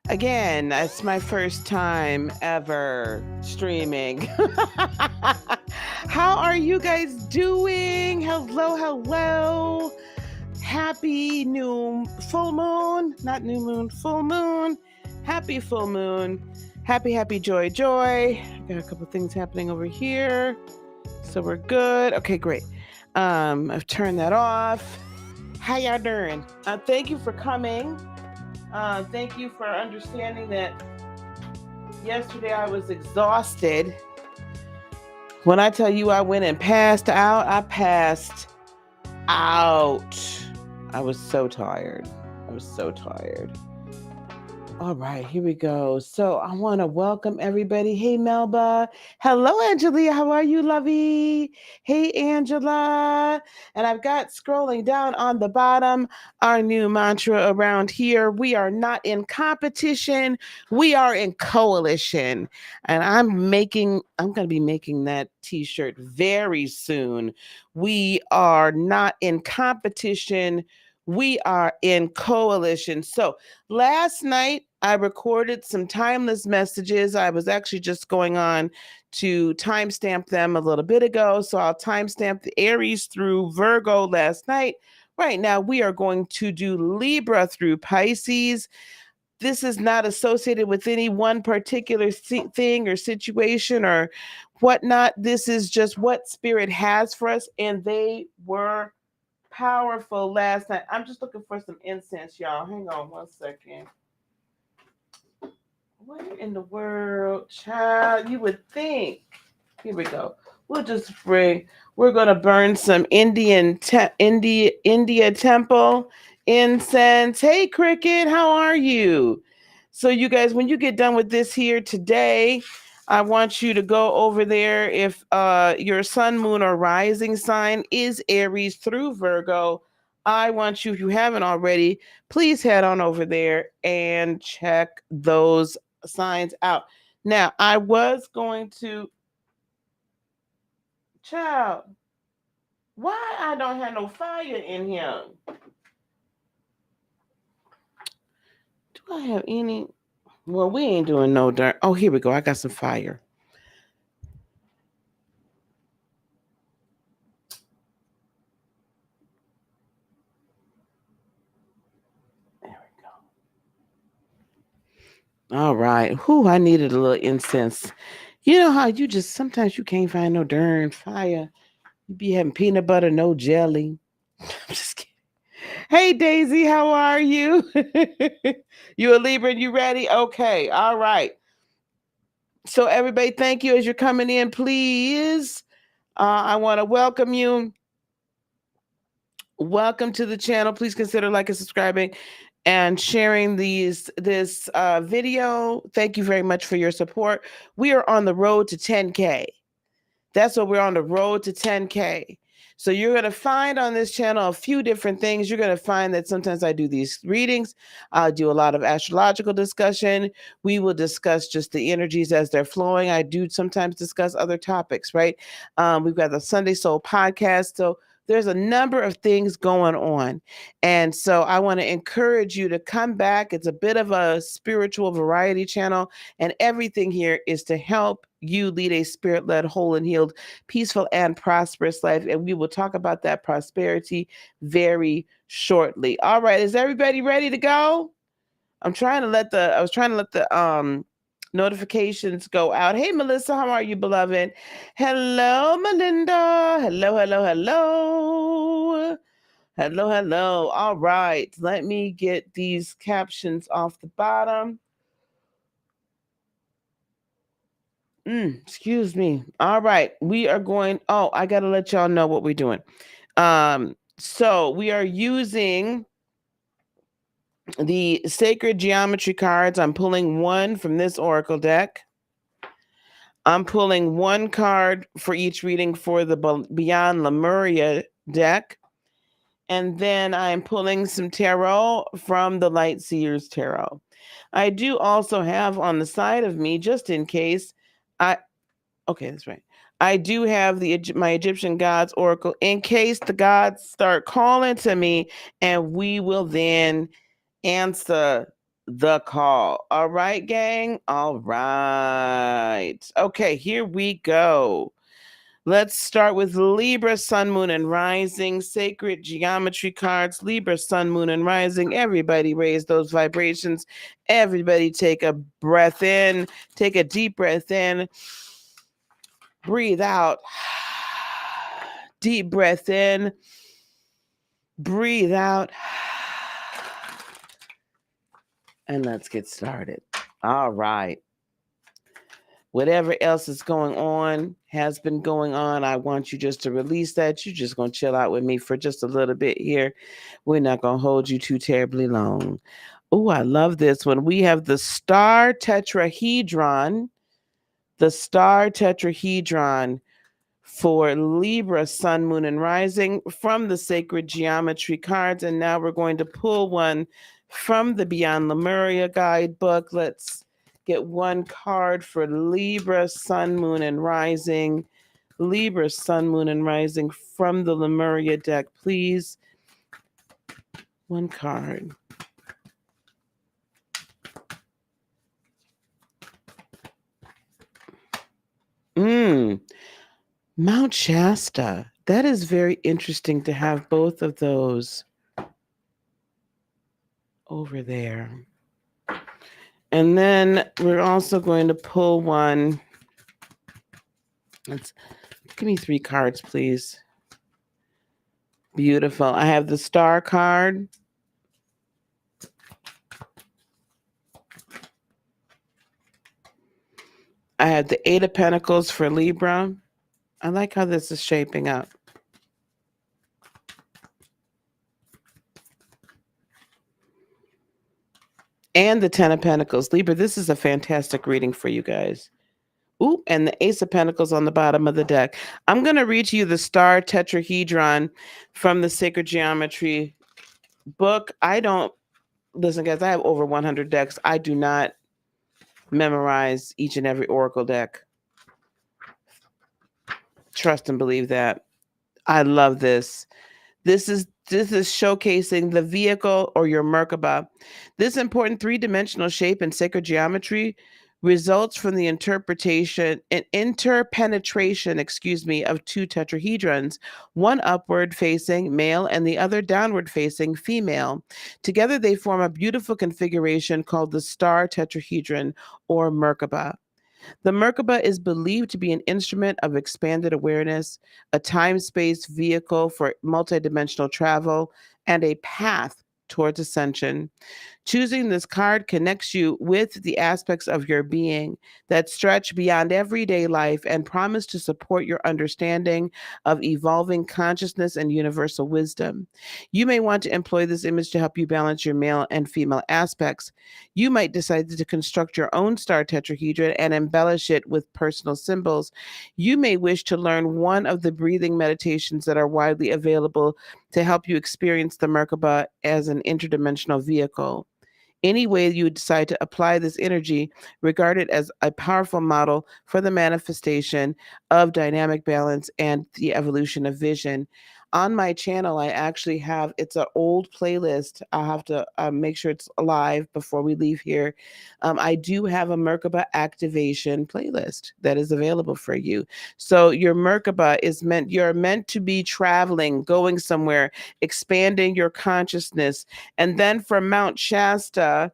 Again, it's my first time ever streaming. How are you guys doing? Hello, hello. Happy new full moon. Not new moon, full moon. Happy full moon. Happy joy, joy. Got a couple things happening over here. So we're good. Okay, great. I've turned that off. How y'all doing? Thank you for coming. Thank you for understanding that yesterday I was exhausted. When I tell you I went and passed out, I passed out. I was so tired. All right, here we go. So I want to welcome everybody. Hey, Melba. Hello, Angelia. How are you, lovey? Hey, Angela. And I've got scrolling down on the bottom our new mantra around here. We are not in competition. We are in coalition. And I'm going to be making that t-shirt very soon. We are not in competition. We are in coalition. So last night, I recorded some timeless messages. I was actually just going on to timestamp them a little bit ago. So I'll timestamp the Aries through Virgo last night. Right now, we are going to do Libra through Pisces. This is not associated with any one particular thing or situation or whatnot. This is just what Spirit has for us. And they were powerful last night. I'm just looking for some incense, y'all. Hang on one second. What in the world, child? You would think. Here we go. We're gonna burn some India temple incense. Hey, Cricket, how are you? So you guys, when you get done with this here today, I want you to go over there. If your sun, moon, or rising sign is Aries through Virgo, I want you, if you haven't already, please head on over there and check those signs out. Now, I was going to, child, why I don't have no fire in here? Do I have any? Well, we ain't doing no dirt. Oh, here we go. I got some fire. There we go. All right. Whew, I needed a little incense. You know how you just sometimes you can't find no darn fire. You be having peanut butter, no jelly. I'm just kidding. Hey Daisy, how are you? You a Libra and you ready? Okay, all right. So everybody, thank you as you're coming in, please. I want to welcome you. Welcome to the channel. Please consider liking, subscribing, and sharing this video. Thank you very much for your support. We are on the road to 10K. That's what we're on the road to 10K. So you're going to find on this channel a few different things. You're going to find that sometimes I do these readings. I do a lot of astrological discussion. We will discuss just the energies as they're flowing. I do sometimes discuss other topics, right? We've got the Sunday Soul podcast. So there's a number of things going on. And so I want to encourage you to come back. It's a bit of a spiritual variety channel, and everything here is to help you lead a spirit-led, whole and healed, peaceful and prosperous life. And we will talk about that prosperity very shortly. All right, is everybody ready to go? I was trying to let the notifications go out. Hey, Melissa, how are you, beloved? Hello, Melinda. Hello. Hello. All right, let me get these captions off the bottom. Excuse me. All right, we are going. Oh, I got to let y'all know what we're doing. So we are using the sacred geometry cards. I'm pulling one from this oracle deck. I'm pulling one card for each reading for the Beyond Lemuria deck. And then I'm pulling some tarot from the Light Seers Tarot. I do also have on the side of me, just in case, okay, that's right. I do have my Egyptian gods oracle in case the gods start calling to me, and we will then answer the call. All right, gang? All right. Okay, here we go. Let's start with Libra, Sun, Moon, and Rising, sacred geometry cards. Libra, Sun, Moon, and Rising. Everybody raise those vibrations. Everybody take a breath in. Take a deep breath in. Breathe out. Deep breath in. Breathe out. And let's get started. All right. Whatever else is going on, has been going on, I want you just to release that. You're just going to chill out with me for just a little bit here. We're not going to hold you too terribly long. Oh, I love this one. We have the star tetrahedron. The star tetrahedron for Libra, Sun, Moon, and Rising from the Sacred Geometry cards. And now we're going to pull one from the Beyond Lemuria guidebook. Let's get one card for Libra, Sun, Moon, and Rising. Libra, Sun, Moon, and Rising from the Lemuria deck, please. One card. Mount Shasta. That is very interesting to have both of those over there. And then we're also going to pull one. Give me 3 cards, please. Beautiful. I have the star card. I have the 8 of Pentacles for Libra. I like how this is shaping up. And the 10 of Pentacles. Libra, this is a fantastic reading for you guys. Ooh, and the Ace of Pentacles on the bottom of the deck. I'm going to read to you the star tetrahedron from the Sacred Geometry book. Listen, guys, I have over 100 decks. I do not memorize each and every oracle deck. Trust and believe that. I love this. This is showcasing the vehicle or your Merkaba. This important 3-dimensional shape in sacred geometry results from the interpenetration, of 2 tetrahedrons, one upward facing male and the other downward facing female. Together they form a beautiful configuration called the star tetrahedron or Merkaba. The Merkaba is believed to be an instrument of expanded awareness, a time-space vehicle for multidimensional travel, and a path towards ascension. Choosing this card connects you with the aspects of your being that stretch beyond everyday life and promise to support your understanding of evolving consciousness and universal wisdom. You may want to employ this image to help you balance your male and female aspects. You might decide to construct your own star tetrahedron and embellish it with personal symbols. You may wish to learn one of the breathing meditations that are widely available to help you experience the Merkaba as an interdimensional vehicle. Any way you decide to apply this energy, regard it as a powerful model for the manifestation of dynamic balance and the evolution of vision. On my channel, I actually have, it's an old playlist. I'll have to make sure it's live before we leave here. I do have a Merkaba activation playlist that is available for you. So your Merkaba is you're meant to be traveling, going somewhere, expanding your consciousness. And then for Mount Shasta,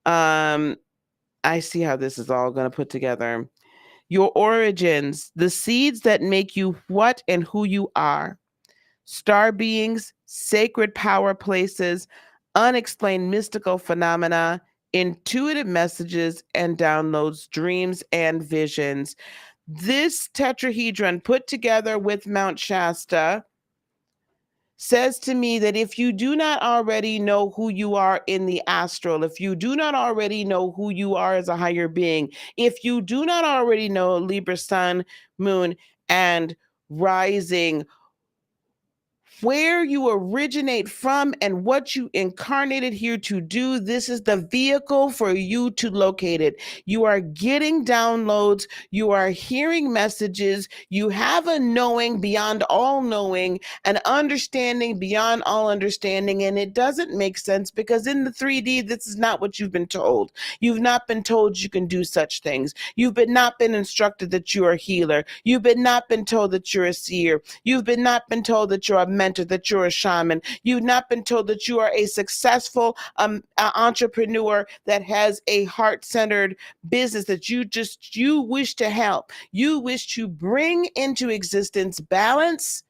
I see how this is all going to put together. Your origins, the seeds that make you what and who you are. Star beings, sacred power places, unexplained mystical phenomena, intuitive messages and downloads, dreams and visions. This tetrahedron put together with Mount Shasta says to me that if you do not already know who you are in the astral, if you do not already know who you are as a higher being, if you do not already know Libra, Sun, Moon, and Rising, where you originate from and what you incarnated here to do. This is the vehicle for you to locate it. You are getting downloads. You are hearing messages. You have a knowing beyond all knowing, an understanding beyond all understanding. And it doesn't make sense because in the 3D, this is not what you've been told. You've not been told you can do such things. You've not been instructed that you're a healer. You've not been told that you're a seer. You've not been told that you're a mentor, that you're a shaman. You've not been told that you are a successful entrepreneur that has a heart-centered business that you wish to help. You wish to bring into existence balance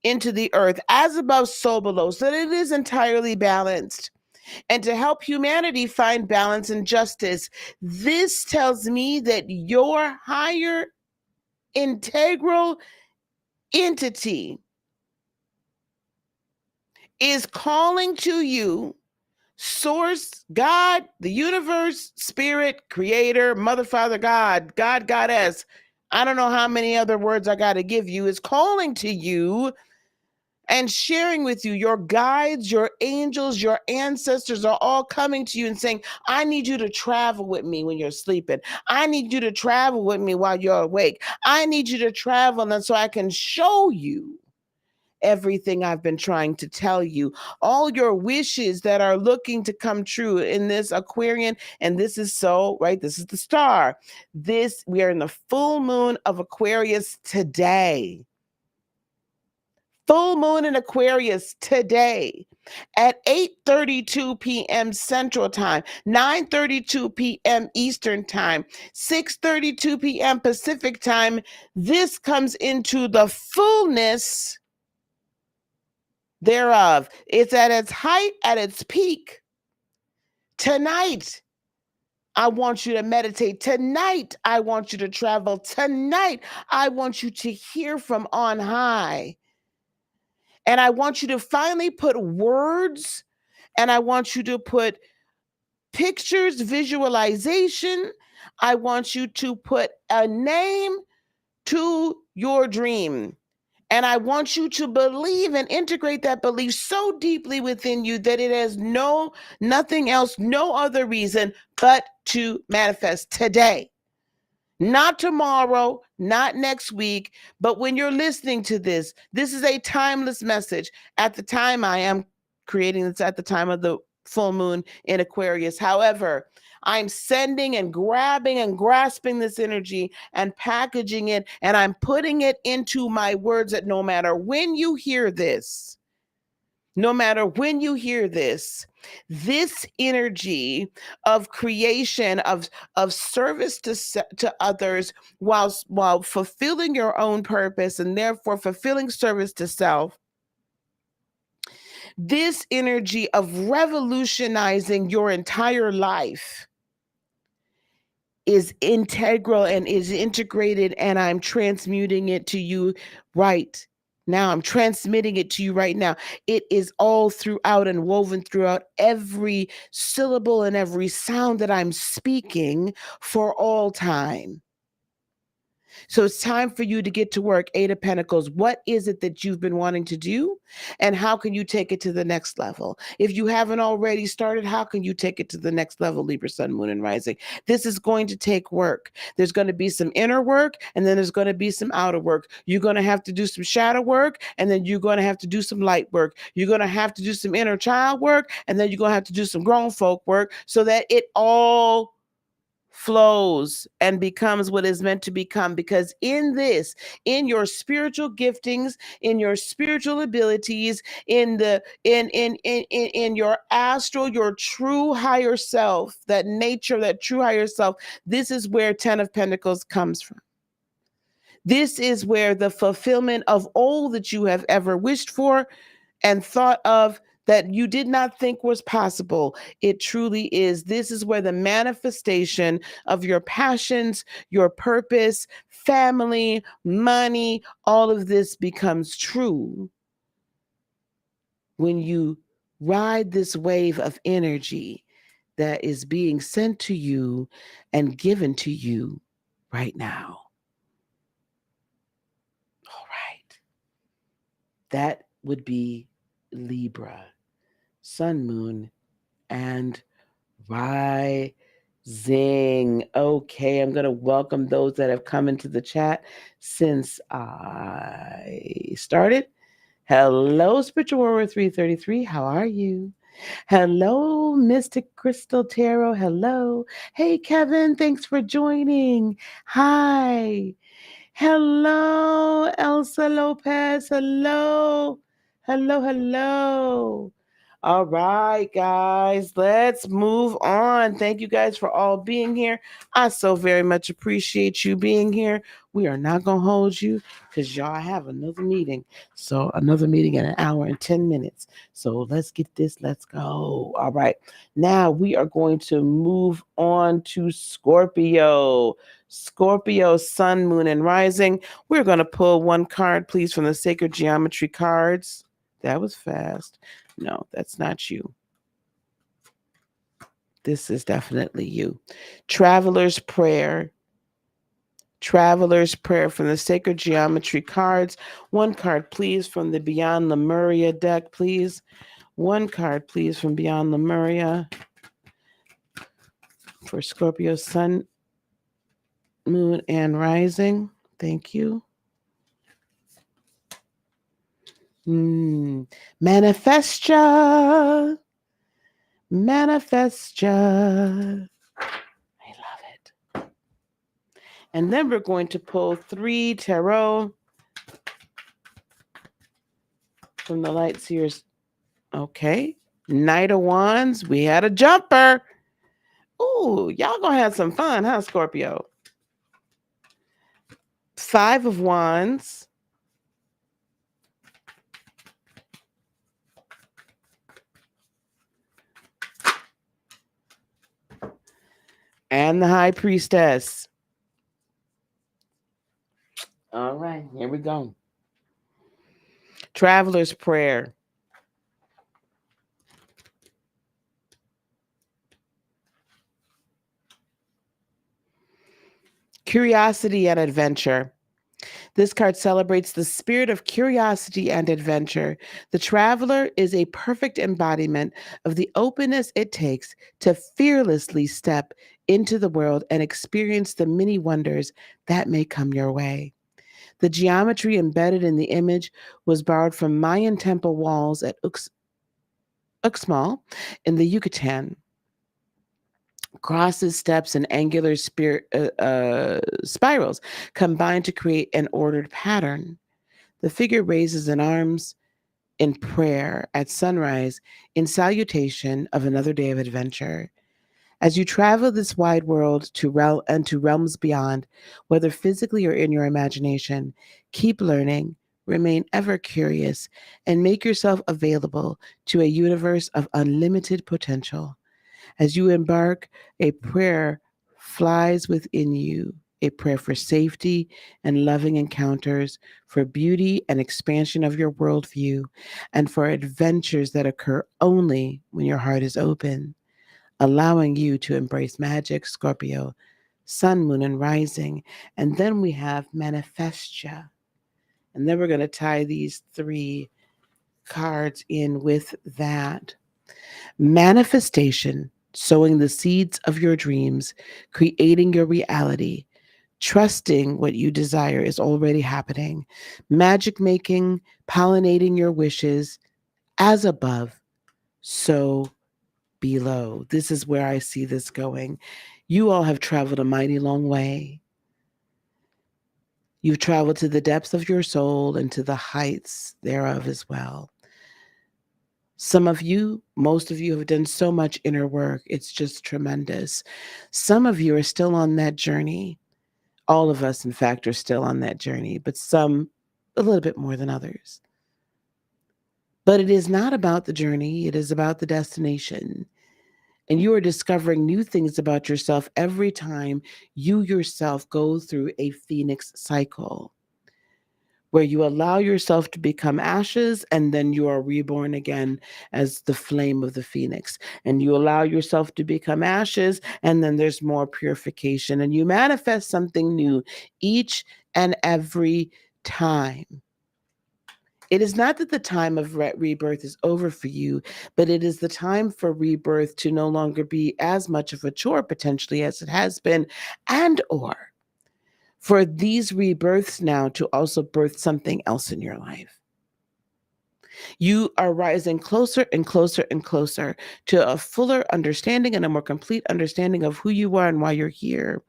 into the earth, as above, so below, so that it is entirely balanced, and to help humanity find balance and justice. This tells me that your higher integral entity is calling to you, source, God, the universe, spirit, creator, mother, father, God, goddess. I don't know how many other words I got to give you, is calling to you and sharing with you. Your guides, your angels, your ancestors are all coming to you and saying, I need you to travel with me when you're sleeping. I need you to travel with me while you're awake. I need you to travel and so I can show you everything I've been trying to tell you. All your wishes that are looking to come true in this Aquarian, and this is so, right? This is the star. We are in the full moon of Aquarius today. Full moon in Aquarius today at 8:32 p.m. Central Time, 9:32 p.m. Eastern Time, 6:32 p.m. Pacific Time. This comes into the fullness thereof. It's at its height, at its peak. Tonight, I want you to meditate. Tonight, I want you to travel. Tonight, I want you to hear from on high. And I want you to finally put words, and I want you to put pictures, visualization. I want you to put a name to your dream. And I want you to believe and integrate that belief so deeply within you that it has nothing else, no other reason but to manifest today. Not tomorrow, not next week, but when you're listening to this, this is a timeless message. At the time I am creating this, at the time of the full moon in Aquarius. However, I'm sending and grabbing and grasping this energy and packaging it, and I'm putting it into my words that no matter when you hear this, this energy of creation, of service to others while fulfilling your own purpose and therefore fulfilling service to self, this energy of revolutionizing your entire life is integral and is integrated, and I'm transmuting it to you right now. I'm transmitting it to you right now. It is all throughout and woven throughout every syllable and every sound that I'm speaking for all time. So it's time for you to get to work. Eight of Pentacles. What is it that you've been wanting to do? And how can you take it to the next level? If you haven't already started, how can you take it to the next level, Libra, Sun, Moon, and Rising? This is going to take work. There's going to be some inner work, and then there's going to be some outer work. You're going to have to do some shadow work, and then you're going to have to do some light work. You're going to have to do some inner child work, and then you're going to have to do some grown folk work so that it all flows and becomes what is meant to become. Because in your spiritual giftings, in your spiritual abilities, in your astral, your true higher self, that nature, that true higher self, this is where 10 of Pentacles comes from. This is where the fulfillment of all that you have ever wished for and thought of that you did not think was possible, it truly is. This is where the manifestation of your passions, your purpose, family, money, all of this becomes true when you ride this wave of energy that is being sent to you and given to you right now. All right. That would be Libra, Sun, Moon, and rising. Okay, I'm going to welcome those that have come into the chat since I started. Hello, Spiritual Warrior 333. How are you? Hello, Mystic Crystal Tarot. Hello. Hey, Kevin. Thanks for joining. Hi. Hello, Elsa Lopez. Hello. Hello, hello. All right, guys, let's move on. Thank you guys for all being here. I so very much appreciate you being here. We are not going to hold you because y'all have another meeting. So, another meeting in an hour and 10 minutes. So, let's get this. Let's go. All right. Now, we are going to move on to Scorpio. Scorpio, Sun, Moon, and Rising. We're going to pull one card, please, from the Sacred Geometry cards. That was fast. No, that's not you. This is definitely you. Traveler's Prayer. Traveler's Prayer from the Sacred Geometry cards. One card, please, from the Beyond Lemuria deck, please. One card, please, from Beyond Lemuria for Scorpio, Sun, Moon, and Rising. Thank you. Manifestia. Manifestia. I love it. And then we're going to pull 3 tarot from the Light Seers. Okay. Knight of Wands. We had a jumper. Ooh, y'all gonna have some fun, huh, Scorpio? 5 of Wands. And the High Priestess. All right, here we go. Traveler's Prayer. Curiosity and Adventure. This card celebrates the spirit of curiosity and adventure. The traveler is a perfect embodiment of the openness it takes to fearlessly step into the world and experience the many wonders that may come your way. The geometry embedded in the image was borrowed from Mayan temple walls at Uxmal in the Yucatan. Crosses, steps, and angular spirals combine to create an ordered pattern. The figure raises an arms in prayer at sunrise in salutation of another day of adventure. As you travel this wide world to realms beyond, whether physically or in your imagination, keep learning, remain ever curious, and make yourself available to a universe of unlimited potential. As you embark, a prayer flies within you, a prayer for safety and loving encounters, for beauty and expansion of your worldview, and for adventures that occur only when your heart is open, allowing you to embrace magic, Scorpio, Sun, Moon, and Rising. And then we have Manifestia. And then we're going to tie these 3 cards in with that. Manifestation. Sowing the seeds of your dreams, creating your reality, trusting what you desire is already happening, magic making, pollinating your wishes, as above, so below. This is where I see this going. You all have traveled a mighty long way. You've traveled to the depths of your soul and to the heights thereof as well. Some of you, most of you have done so much inner work. It's just tremendous. Some of you are still on that journey. All of us, in fact, are still on that journey, but some a little bit more than others. But it is not about the journey. It is about the destination. And you are discovering new things about yourself every time you yourself go through a phoenix cycle, where you allow yourself to become ashes and then you are reborn again as the flame of the phoenix. And you allow yourself to become ashes and then there's more purification and you manifest something new each and every time. It is not that the time of rebirth is over for you, but it is the time for rebirth to no longer be as much of a chore potentially as it has been, and or for these rebirths now to also birth something else in your life. You are rising closer and closer and closer to a fuller understanding and a more complete understanding of who you are and why you're here.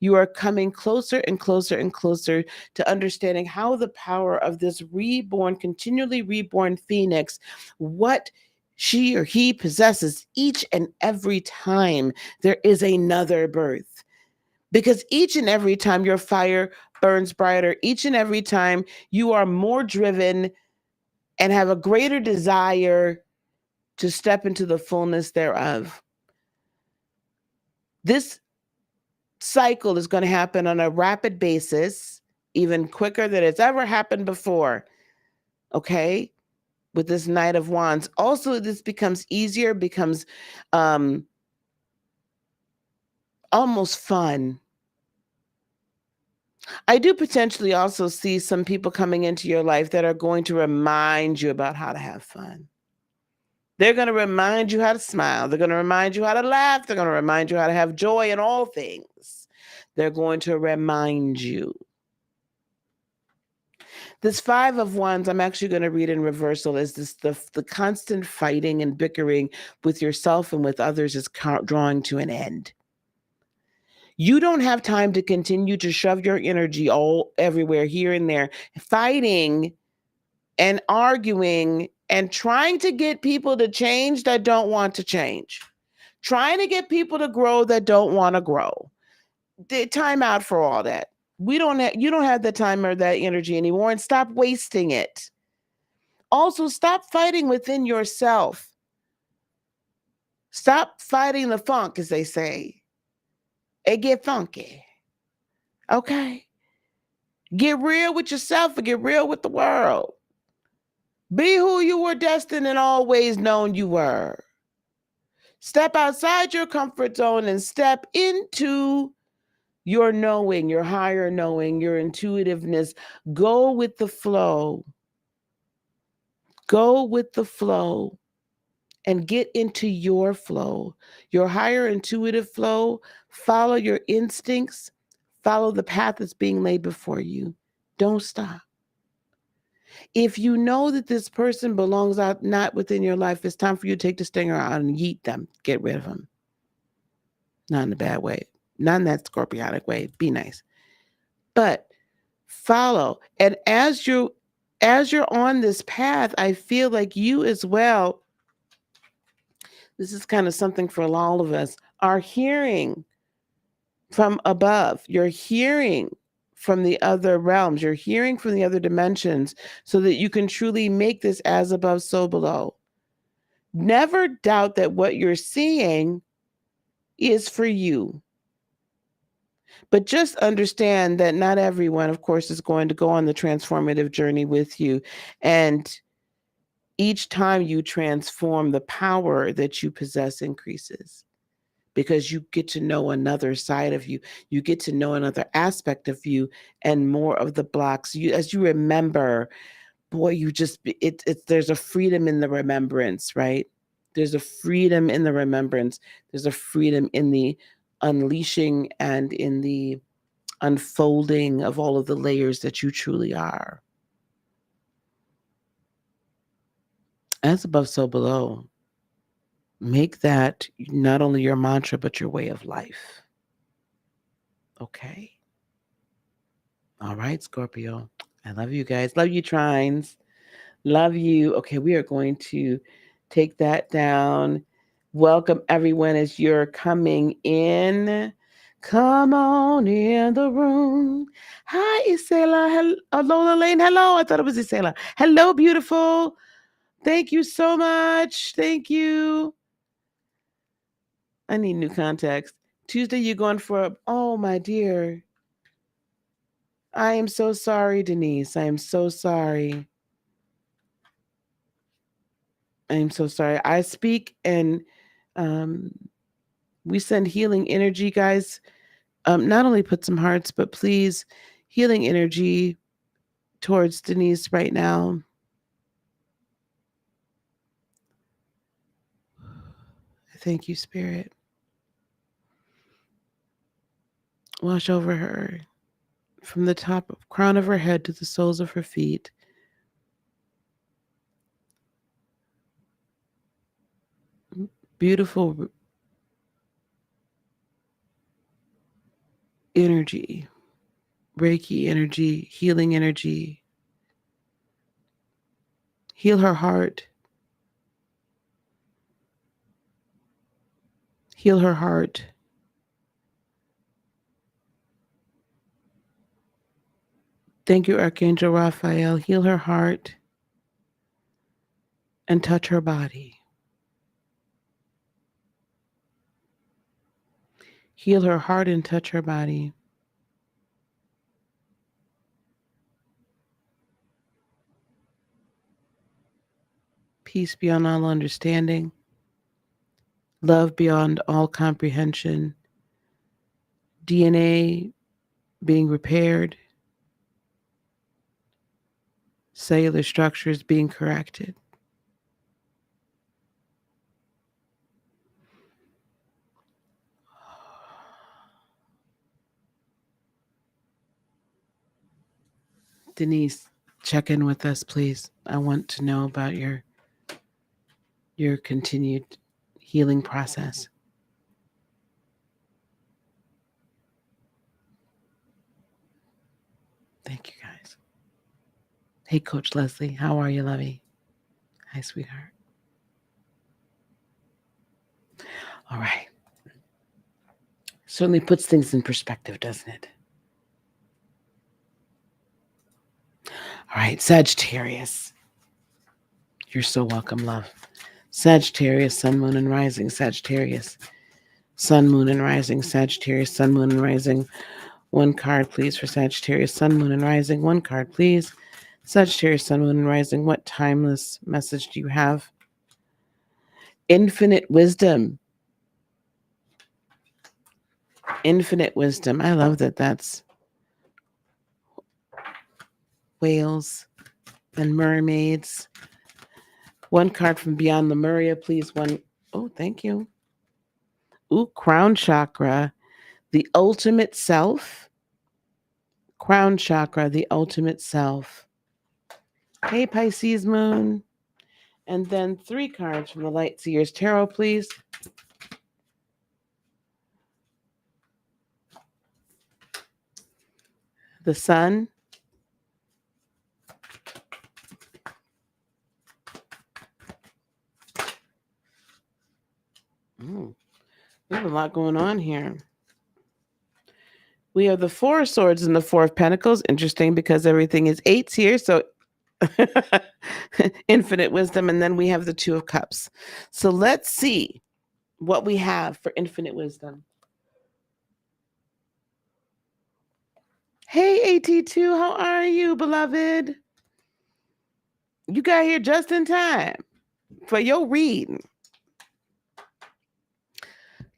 You are coming closer and closer and closer to understanding how the power of this reborn, continually reborn phoenix, what she or he possesses each and every time there is another birth. Because each and every time your fire burns brighter, each and every time you are more driven and have a greater desire to step into the fullness thereof. This cycle is going to happen on a rapid basis, even quicker than it's ever happened before. Okay? With this Knight of Wands. Also, this becomes easier, becomes almost fun. I do potentially also see some people coming into your life that are going to remind you about how to have fun. They're going to remind you how to smile. They're going to remind you how to laugh. They're going to remind you how to have joy in all things. They're going to remind you. This Five of Wands, I'm actually going to read in reversal, is this the constant fighting and bickering with yourself and with others is drawing to an end. You don't have time to continue to shove your energy all everywhere, here and there, fighting and arguing and trying to get people to change that don't want to change. Trying to get people to grow that don't want to grow. Time out for all that. You don't have the time or that energy anymore, and stop wasting it. Also, stop fighting within yourself. Stop fighting the funk, as they say. It get funky. Okay? Get real with yourself and get real with the world. Be who you were destined and always known you were. Step outside your comfort zone and step into your knowing, your higher knowing, your intuitiveness. Go with the flow. Go with the flow and get into your flow, your higher intuitive flow. Follow your instincts. Follow the path that's being laid before you. Don't stop. If you know that this person belongs out not within your life, it's time for you to take the stinger out and yeet them. Get rid of them. Not in a bad way. Not in that scorpionic way. Be nice. But follow. And as you're on this path, I feel like you as well, this is kind of something for all of us, are hearing from above. You're hearing from the other realms. You're hearing from the other dimensions so that you can truly make this as above, so below. Never doubt that what you're seeing is for you. But just understand that not everyone, of course, is going to go on the transformative journey with you. And each time you transform, the power that you possess increases because you get to know another side of you. You get to know another aspect of you and more of the blocks. As you remember, boy, there's a freedom in the remembrance, right? There's a freedom in the remembrance. There's a freedom in the unleashing and in the unfolding of all of the layers that you truly are. As above, so below. Make that not only your mantra, but your way of life. Okay? All right, Scorpio. I love you guys. Love you, Trines. Love you. Okay, we are going to take that down. Welcome, everyone, as you're coming in. Come on in the room. Hi, Isela. Hello, Lane. Hello. I thought it was Isela. Hello, beautiful. Thank you so much. Thank you. I need new contacts. Tuesday, you're going for oh, my dear. I am so sorry, Denise. I am so sorry. I am so sorry. I speak and we send healing energy, guys. Not only put some hearts, but please, healing energy towards Denise right now. Thank you, Spirit. Wash over her from the top of crown of her head to the soles of her feet. Beautiful energy, Reiki energy, healing energy. Heal her heart. Heal her heart. Thank you, Archangel Raphael. Heal her heart and touch her body. Heal her heart and touch her body. Peace beyond all understanding. Love beyond all comprehension. DNA being repaired. Cellular structures being corrected. Denise, check in with us, please. I want to know about your continued healing process. Thank you, guys. Hey, Coach Leslie, how are you, lovey? Hi, sweetheart. All right. Certainly puts things in perspective, doesn't it? All right, Sagittarius. You're so welcome, love. Sagittarius, Sun, Moon, and Rising. Sagittarius, Sun, Moon, and Rising. Sagittarius, Sun, Moon, and Rising. One card, please, for Sagittarius, Sun, Moon, and Rising. One card, please. Sagittarius, Sun, Moon, and Rising. What timeless message do you have? Infinite wisdom. Infinite wisdom. I love that. That's whales and mermaids. One card from Beyond Lemuria, please. One. Oh, thank you. Ooh, Crown Chakra, the ultimate self. Crown Chakra, the ultimate self. Hey, Pisces Moon. And then 3 cards from the Light Seers Tarot, please. The Sun. We have a lot going on here. We have the 4 of Swords and the 4 of Pentacles. Interesting because everything is 8s here. So infinite wisdom. And then we have the 2 of Cups. So let's see what we have for infinite wisdom. Hey, AT2, how are you, beloved? You got here just in time for your reading.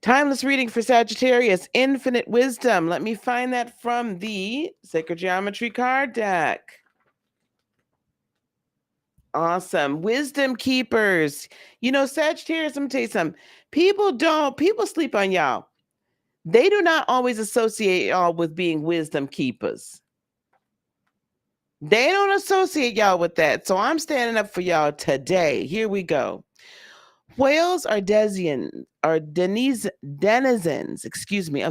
Timeless reading for Sagittarius, infinite wisdom. Let me find that from the Sacred Geometry card deck. Awesome. Wisdom keepers. You know, Sagittarius, I'm going to tell you something. People sleep on y'all. They do not always associate y'all with being wisdom keepers. They don't associate y'all with that. So I'm standing up for y'all today. Here we go. Whales are denizens, of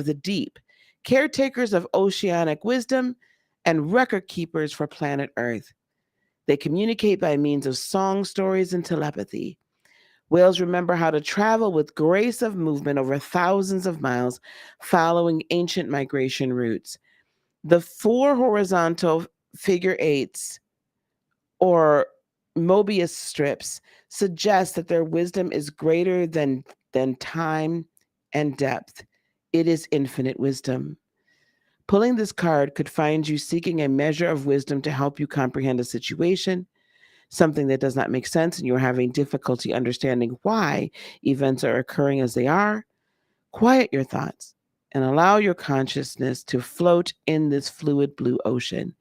the deep, caretakers of oceanic wisdom, and record keepers for planet Earth. They communicate by means of song, stories, and telepathy. Whales remember how to travel with grace of movement over thousands of miles, following ancient migration routes. The 4 horizontal figure 8s, or Mobius strips, suggest that their wisdom is greater than time and depth. It is infinite wisdom. Pulling this card could find you seeking a measure of wisdom to help you comprehend a situation, something that does not make sense, and you're having difficulty understanding why events are occurring as they are. Quiet your thoughts and allow your consciousness to float in this fluid blue ocean.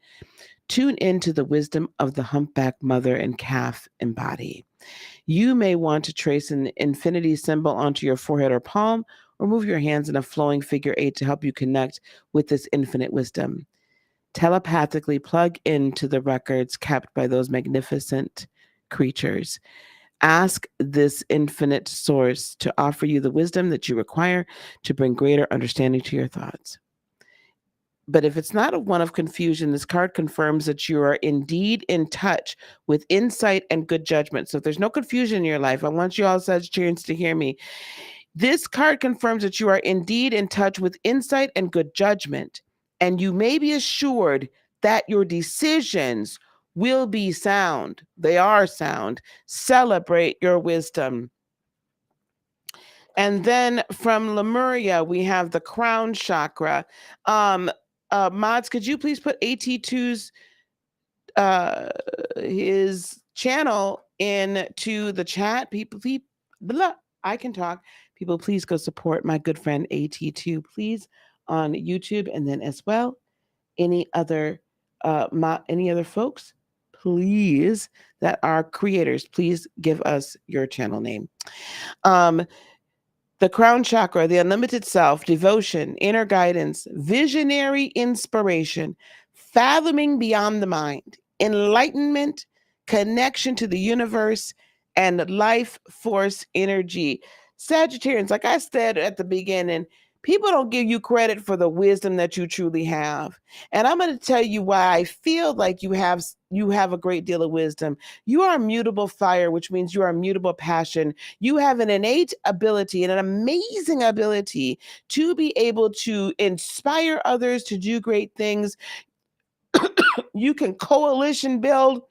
Tune into the wisdom of the humpback mother and calf embody. You may want to trace an infinity symbol onto your forehead or palm, or move your hands in a flowing figure 8 to help you connect with this infinite wisdom. Telepathically plug into the records kept by those magnificent creatures. Ask this infinite source to offer you the wisdom that you require to bring greater understanding to your thoughts. But if it's not a one of confusion, this card confirms that you are indeed in touch with insight and good judgment. So if there's no confusion in your life, I want you all Sagittarians to hear me. This card confirms that you are indeed in touch with insight and good judgment, and you may be assured that your decisions will be sound. They are sound. Celebrate your wisdom. And then from Lemuria, we have the Crown Chakra. Mods, could you please put AT2's his channel into the chat? People, blah, I can talk. People, please go support my good friend AT2, please, on YouTube, and then as well, any other folks, please, that are creators, please give us your channel name. The Crown Chakra, the unlimited self, devotion, inner guidance, visionary inspiration, fathoming beyond the mind, enlightenment, connection to the universe, and life force energy. Sagittarians, like I said at the beginning, people don't give you credit for the wisdom that you truly have. And I'm going to tell you why I feel like you have a great deal of wisdom. You are mutable fire, which means you are mutable passion. You have an innate ability and an amazing ability to be able to inspire others to do great things. You can coalition build.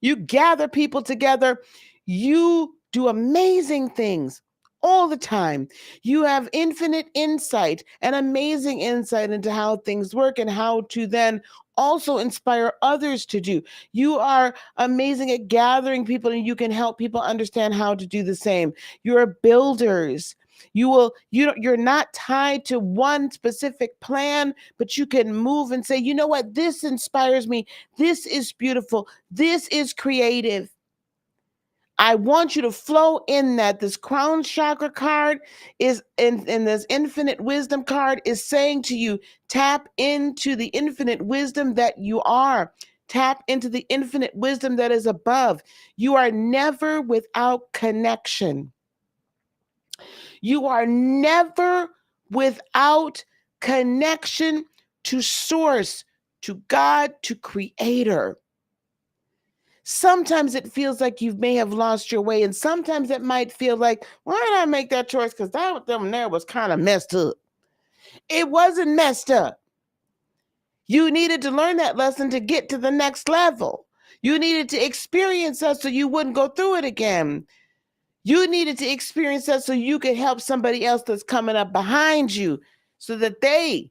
You gather people together. You do amazing things all the time. You have infinite insight and amazing insight into how things work and how to then also inspire others to do. You are amazing at gathering people, and you can help people understand how to do the same. You're builders. You're not tied to one specific plan, but you can move and say, you know what, this inspires me. This is beautiful. This is creative. I want you to flow in that. This Crown Chakra card is in this infinite wisdom card is saying to you, tap into the infinite wisdom that you are. Tap into the infinite wisdom that is above. You are never without connection. You are never without connection to source, to God, to creator. Sometimes it feels like you may have lost your way, and sometimes it might feel like, why did I make that choice? Because that them there was kind of messed up. It wasn't messed up. You needed to learn that lesson to get to the next level. You needed to experience that so you wouldn't go through it again. You needed to experience that so you could help somebody else that's coming up behind you so that they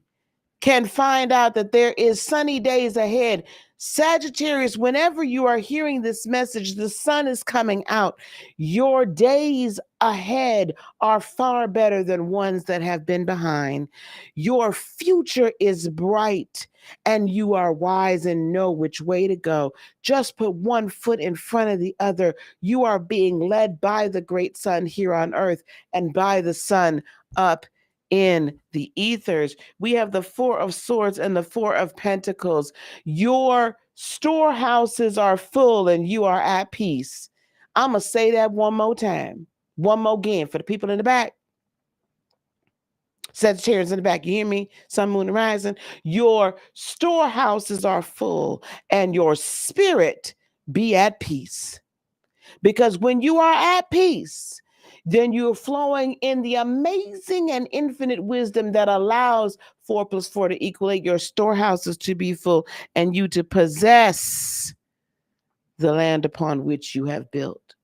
can find out that there is sunny days ahead. Sagittarius, whenever you are hearing this message, the sun is coming out. Your days ahead are far better than ones that have been behind. Your future is bright, and you are wise and know which way to go. Just put one foot in front of the other. You are being led by the great sun here on earth and by the sun up in the ethers. We have the Four of Swords and the Four of Pentacles. Your storehouses are full and you are at peace. I'm going to say that one more time. One more again for the people in the back. Sagittarius in the back, you hear me? Sun, moon, and rising. Your storehouses are full and your spirit be at peace. Because when you are at peace, then you're flowing in the amazing and infinite wisdom that allows 4 + 4 to equal 8, your storehouses to be full, and you to possess the land upon which you have built.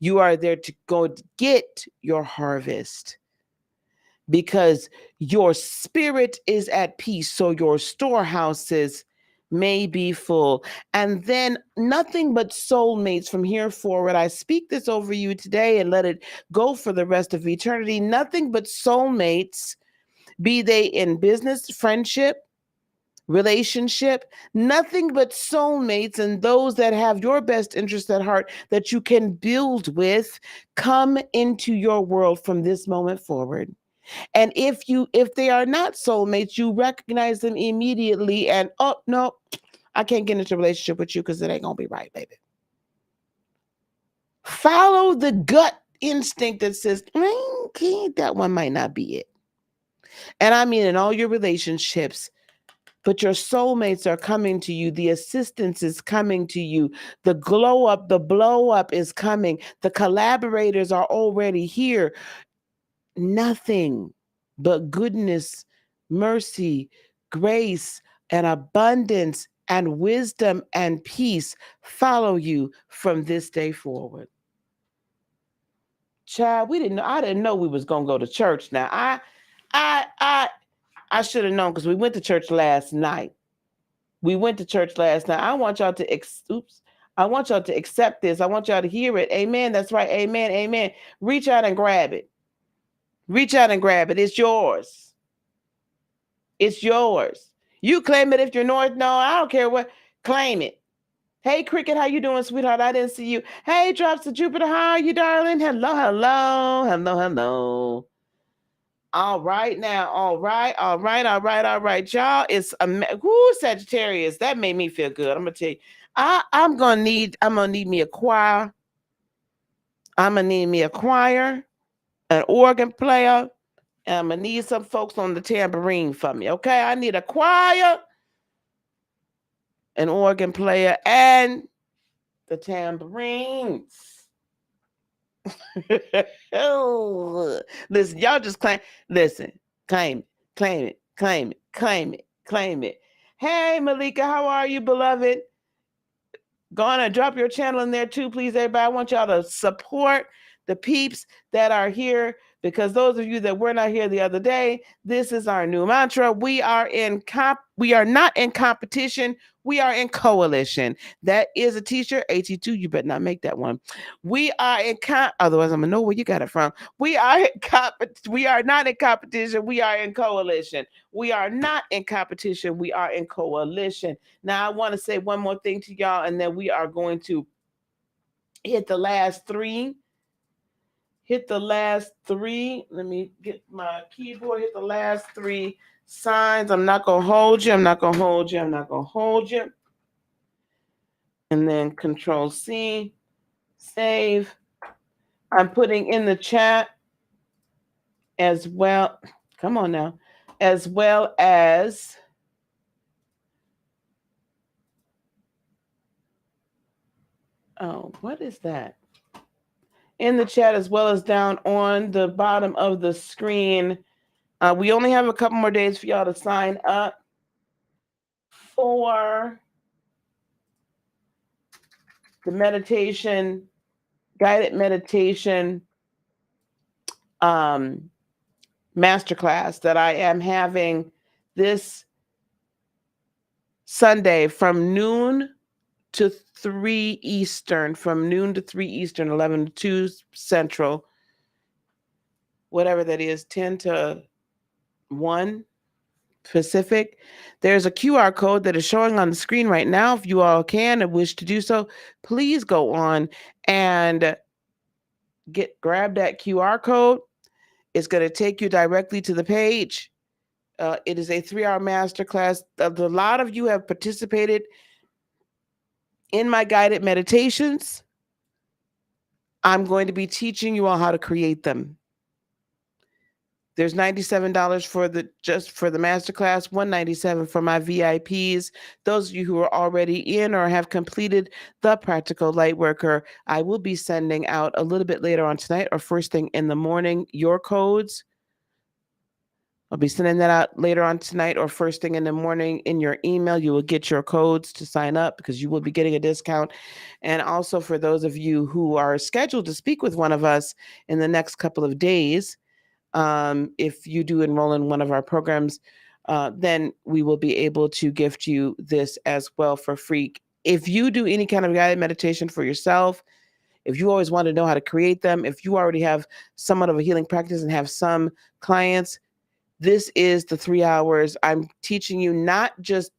You are there to go get your harvest because your spirit is at peace, so your storehouses may be full. And then nothing but soulmates from here forward. I speak this over you today and let it go for the rest of eternity. Nothing but soulmates, be they in business, friendship, relationship, nothing but soulmates and those that have your best interest at heart that you can build with come into your world from this moment forward. And if they are not soulmates, you recognize them immediately and, oh no, I can't get into a relationship with you because it ain't gonna be right, baby. Follow the gut instinct that says, okay, that one might not be it. And I mean in all your relationships, but your soulmates are coming to you. The assistance is coming to you. The glow up, the blow up is coming. The collaborators are already here. Nothing but goodness, mercy, grace, and abundance and wisdom and peace follow you from this day forward. Child, I didn't know we was gonna go to church. Now I should have known because we went to church last night. I want y'all to I want y'all to accept this. I want y'all to hear it. Amen. That's right. Amen. Amen. Reach out and grab it. Reach out and grab it. It's yours. It's yours. You claim it if you're North. No, I don't care what. Claim it. Hey, Cricket, how you doing, sweetheart? I didn't see you. Hey, Drops to Jupiter, how are you, darling? Hello, hello, hello, hello. All right now, all right, y'all. It's Sagittarius. That made me feel good. I'm gonna tell you, I'm gonna need me a choir. I'm gonna need me a choir, an organ player, and I'm gonna need some folks on the tambourine for me. Okay, I need a choir, an organ player, and the tambourines. Listen, y'all just claim it. Hey, Malika, how are you, beloved? Go on and drop your channel in there too, please, everybody. I want y'all to support the peeps that are here, because those of you that were not here the other day, this is our new mantra. We are not in competition. We are in coalition. That is a t-shirt, AT2. You better not make that one. We are in otherwise I'm gonna know where you got it from. We are not in competition. We are in coalition. We are not in competition. We are in coalition. Now I want to say one more thing to y'all, and then we are going to hit the last three. Let me get my keyboard. Hit the last three signs. I'm not going to hold you. And then Control C, save. I'm putting in the chat as well. Come on now. As well as what is that? In the chat, as well as down on the bottom of the screen. We only have a couple more days for y'all to sign up for the guided meditation masterclass that I am having this Sunday from noon to 3 Eastern, 11 to 2 Central, whatever that is, 10 to 1 Pacific. There's a QR code that is showing on the screen right now. If you all can and wish to do so, please go on and grab that QR code. It's going to take you directly to the page. It is a 3-hour masterclass. A lot of you have participated in my guided meditations. I'm going to be teaching you all how to create them. There's $97 for the masterclass, $197 for my VIPs. Those of you who are already in or have completed the Practical Lightworker, I will be sending out a little bit later on tonight or first thing in the morning your codes. I'll be sending that out later on tonight or first thing in the morning in your email. You will get your codes to sign up because you will be getting a discount. And also for those of you who are scheduled to speak with one of us in the next couple of days, if you do enroll in one of our programs, then we will be able to gift you this as well for free. If you do any kind of guided meditation for yourself, if you always want to know how to create them, if you already have somewhat of a healing practice and have some clients, this is the 3 hours. I'm teaching you not just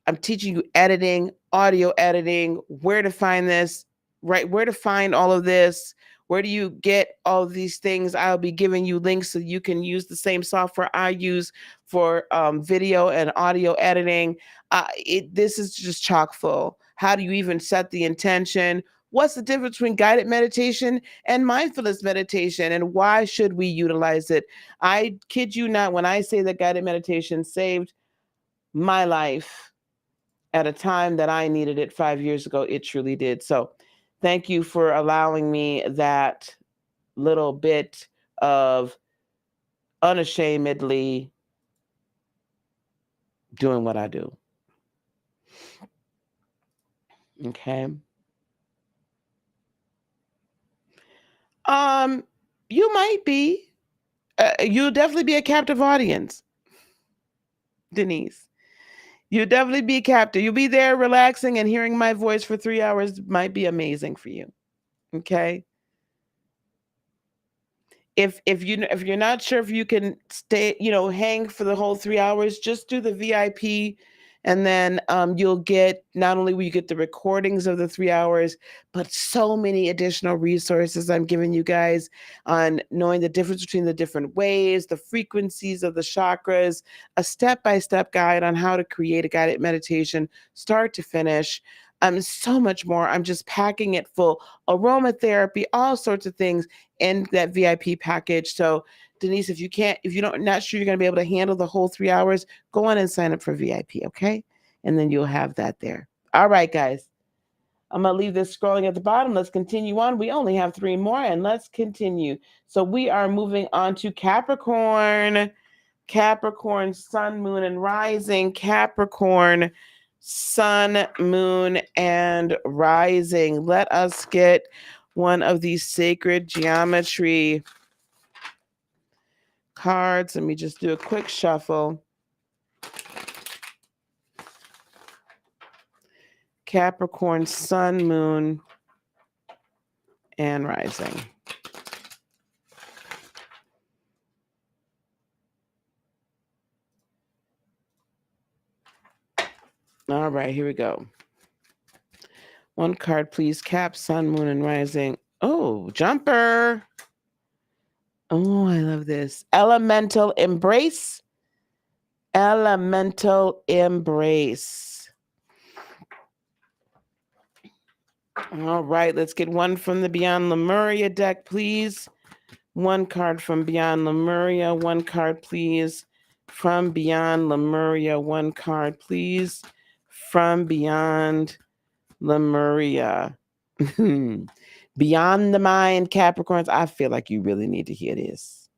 I'm teaching you editing, audio editing, where to find this, right? Where to find all of this. Where do you get all of these things? I'll be giving you links so you can use the same software I use for video and audio editing. This is just chock full. How do you even set the intention? What's the difference between guided meditation and mindfulness meditation, and why should we utilize it? I kid you not when I say that guided meditation saved my life at a time that I needed it 5 years ago. It truly did. So thank you for allowing me that little bit of unashamedly doing what I do. Okay. You might be. You'll definitely be a captive audience, Denise. You'll definitely be captive. You'll be there relaxing and hearing my voice for 3 hours might be amazing for you. Okay. If you're not sure if you can stay, hang for the whole 3 hours, just do the VIP, and then you'll get, not only will you get the recordings of the 3 hours, but so many additional resources I'm giving you guys on knowing the difference between the different waves, the frequencies of the chakras, a step-by-step guide on how to create a guided meditation, start to finish. So much more. I'm just packing it full. Aromatherapy, all sorts of things in that VIP package. So Denise, if you're not sure you're going to be able to handle the whole 3 hours, go on and sign up for VIP, okay? And then you'll have that there. All right, guys. I'm going to leave this scrolling at the bottom. Let's continue on. We only have 3 more, and let's continue. So we are moving on to Capricorn. Capricorn, sun, moon, and rising. Capricorn, sun, moon, and rising. Let us get one of these sacred geometry cards. Let me just do a quick shuffle. Capricorn, sun, moon, and rising. All right, here we go. One card, please. Cap, sun, moon, and rising. Oh, jumper. Oh, I love this. Elemental embrace. Elemental embrace. All right, let's get one from the Beyond Lemuria deck, please. One card from Beyond Lemuria. One card, please. From Beyond Lemuria. One card, please. From Beyond Lemuria. Beyond the mind, Capricorns. I feel like you really need to hear this.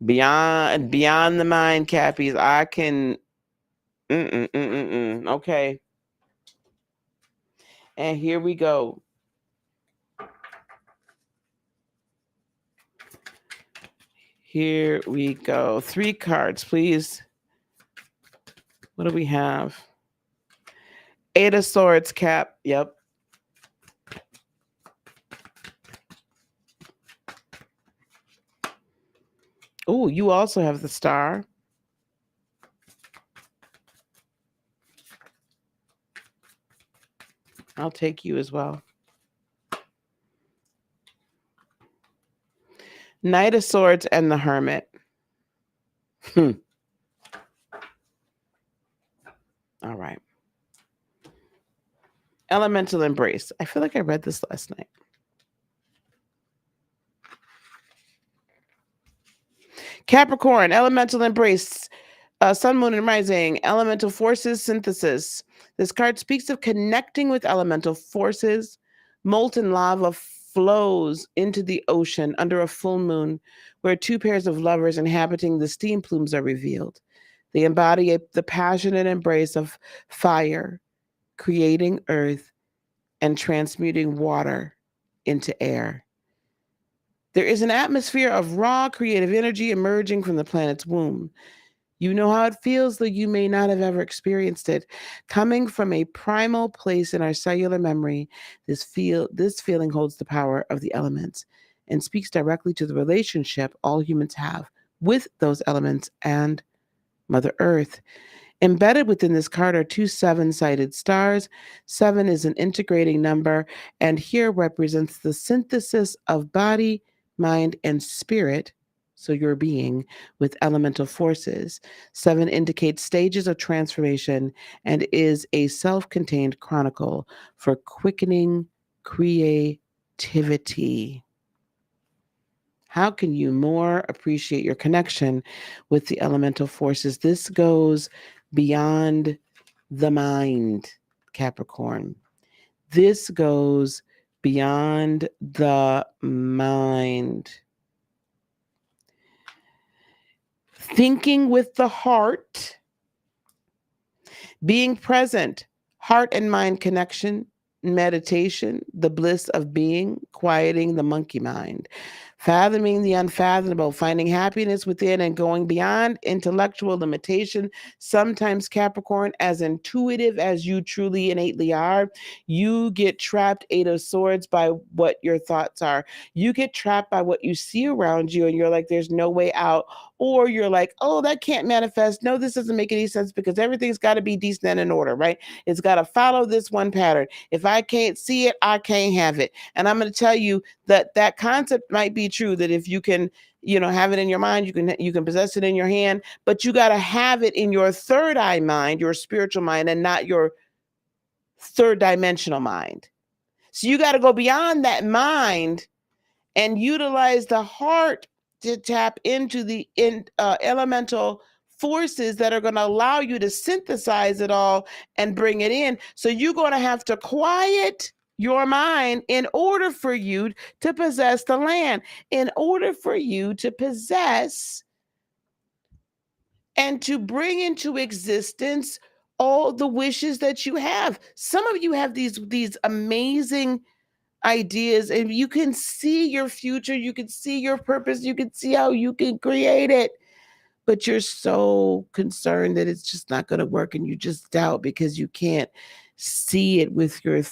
Beyond the mind, Cappies. I can. Okay. And here we go. Here we go. 3 cards, please. What do we have? 8 of Swords, Cap. Yep. Oh, you also have the Star. I'll take you as well. Knight of Swords and the Hermit. All right. Elemental embrace. I feel like I read this last night. Capricorn, elemental embrace. Sun, moon, and rising. Elemental forces synthesis. This card speaks of connecting with elemental forces. Molten lava flows into the ocean under a full moon, where 2 pairs of lovers inhabiting the steam plumes are revealed. They embody the passionate embrace of fire, creating earth and transmuting water into air. There is an atmosphere of raw creative energy emerging from the planet's womb. You know how it feels, though you may not have ever experienced it. Coming from a primal place in our cellular memory, this feeling holds the power of the elements and speaks directly to the relationship all humans have with those elements and Mother Earth. Embedded within this card are two seven-sided stars. 7 is an integrating number, and here represents the synthesis of body, mind, and spirit, so your being, with elemental forces. 7 indicates stages of transformation and is a self-contained chronicle for quickening creativity. How can you more appreciate your connection with the elemental forces? This goes beyond the mind, Capricorn. This goes beyond the mind. Thinking with the heart, being present, heart and mind connection, meditation, the bliss of being, quieting the monkey mind, fathoming the unfathomable, finding happiness within and going beyond intellectual limitation. Sometimes, Capricorn, as intuitive as you truly innately are, you get trapped, 8 of Swords, by what your thoughts are. You get trapped by what you see around you, and you're like, there's no way out. Or you're like, oh, that can't manifest. No, this doesn't make any sense because everything's got to be decent and in order, right? It's got to follow this one pattern. If I can't see it, I can't have it. And I'm going to tell you that that concept might be true, that if you can, have it in your mind, you can possess it in your hand, but you got to have it in your third eye mind, your spiritual mind, and not your third dimensional mind. So you got to go beyond that mind and utilize the heart to tap into the elemental forces that are going to allow you to synthesize it all and bring it in. So you're going to have to quiet your mind in order for you to possess the land, in order for you to possess and to bring into existence all the wishes that you have. Some of you have these amazing ideas, and you can see your future, you can see your purpose, you can see how you can create it, but you're so concerned that it's just not going to work, and you just doubt because you can't see it with your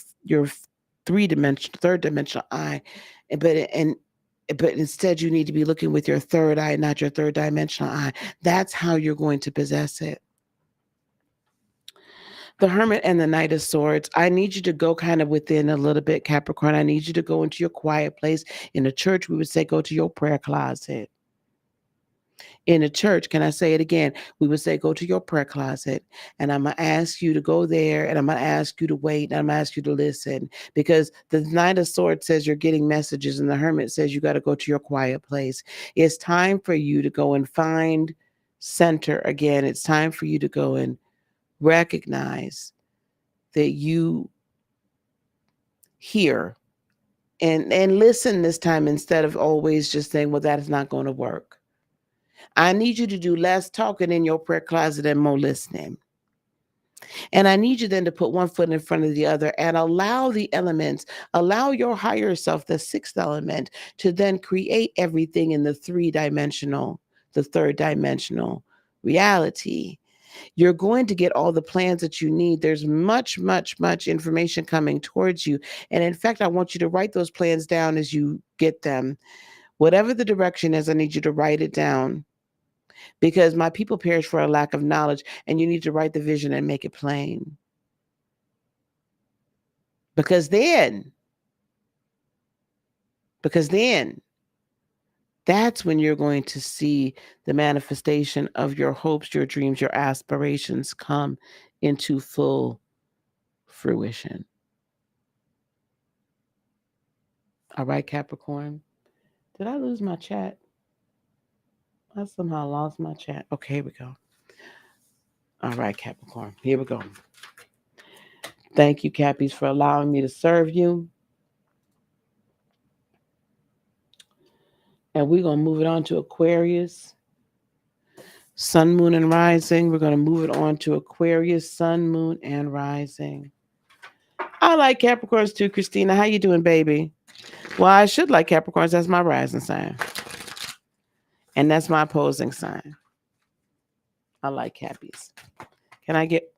third dimensional eye. But instead you need to be looking with your third eye, not your third dimensional eye. That's how you're going to possess it. The Hermit and the Knight of Swords, I need you to go kind of within a little bit, Capricorn. I need you to go into your quiet place. In a church, we would say go to your prayer closet. In a church, can I say it again? We would say go to your prayer closet, and I'm going to ask you to go there, and I'm going to ask you to wait, and I'm going to ask you to listen, because the Knight of Swords says you're getting messages, and the Hermit says you got to go to your quiet place. It's time for you to go and find center again. It's time for you to go and recognize that you hear and listen this time, instead of always just saying, well, that is not going to work. I need you to do less talking in your prayer closet and more listening. And I need you then to put one foot in front of the other and allow the elements, allow your higher self, the sixth element, to then create everything in the third dimensional reality. You're going to get all the plans that you need. There's much, much, much information coming towards you. And in fact, I want you to write those plans down as you get them. Whatever the direction is, I need you to write it down, because my people perish for a lack of knowledge, and you need to write the vision and make it plain. Because then, that's when you're going to see the manifestation of your hopes, your dreams, your aspirations come into full fruition. All right, Capricorn. Did I lose my chat? I somehow lost my chat. Okay, here we go. All right, Capricorn. Here we go. Thank you, Cappies, for allowing me to serve you. And we're going to move it on to Aquarius. Sun, moon, and rising. We're going to move it on to Aquarius, sun, moon, and rising. I like Capricorns too, Christina. How you doing, baby? Well, I should like Capricorns. That's my rising sign. And that's my opposing sign. I like Cappies. Can I get...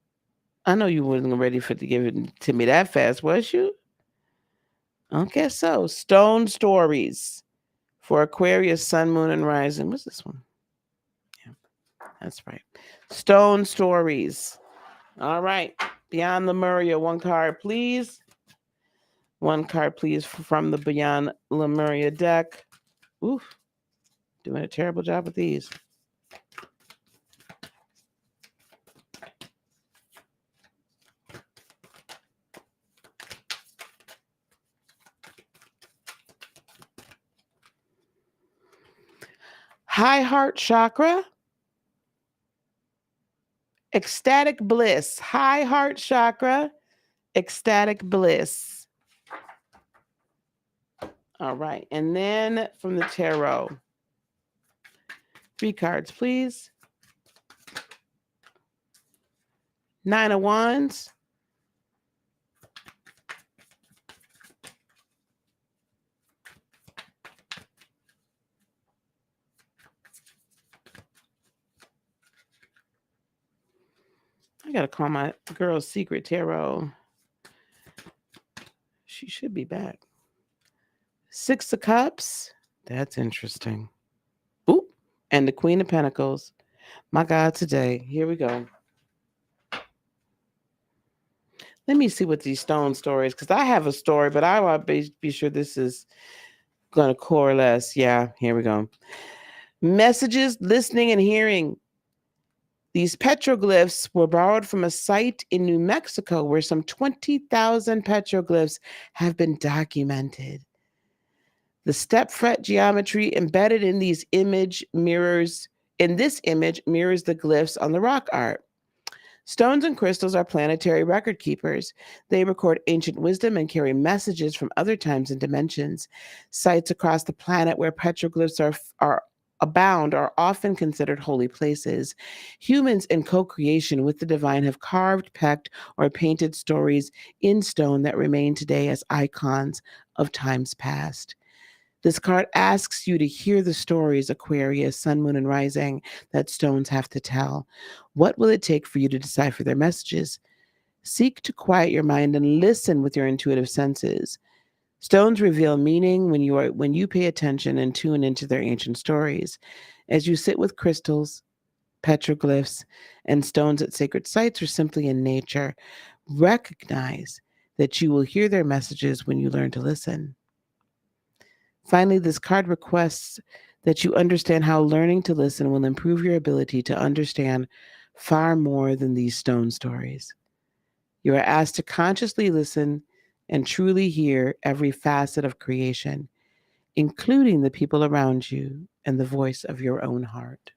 I know you wasn't ready to give it to me that fast, was you? Okay, so Stone Stories for Aquarius, sun, moon, and rising. What's this one? Yeah. That's right. Stone stories. All right. Beyond Lemuria, one card, please. One card, please, from the Beyond Lemuria deck. Oof. Doing a terrible job with these. High heart chakra. Ecstatic bliss. High heart chakra. Ecstatic bliss. All right. And then from the tarot, 3 cards, please. 9 of Wands. I got to call my girl's secret tarot. She should be back. 6 of Cups. That's interesting. Ooh. And the Queen of Pentacles. My God, today. Here we go. Let me see what these stone stories, because I have a story, but I want to be sure this is going to coalesce. Yeah, here we go. Messages, listening, and hearing. These petroglyphs were borrowed from a site in New Mexico where some 20,000 petroglyphs have been documented. The step fret geometry embedded in this image mirrors the glyphs on the rock art. Stones and crystals are planetary record keepers. They record ancient wisdom and carry messages from other times and dimensions. Sites across the planet where petroglyphs are abound are often considered holy places. Humans in co-creation with the divine have carved, pecked, or painted stories in stone that remain today as icons of times past. This card asks you to hear the stories, Aquarius, Sun, Moon, and Rising, that stones have to tell. What will it take for you to decipher their messages? Seek to quiet your mind and listen with your intuitive senses. Stones reveal meaning when you pay attention and tune into their ancient stories. As you sit with crystals, petroglyphs, and stones at sacred sites or simply in nature, recognize that you will hear their messages when you learn to listen. Finally, this card requests that you understand how learning to listen will improve your ability to understand far more than these stone stories. You are asked to consciously listen and truly hear every facet of creation, including the people around you and the voice of your own heart.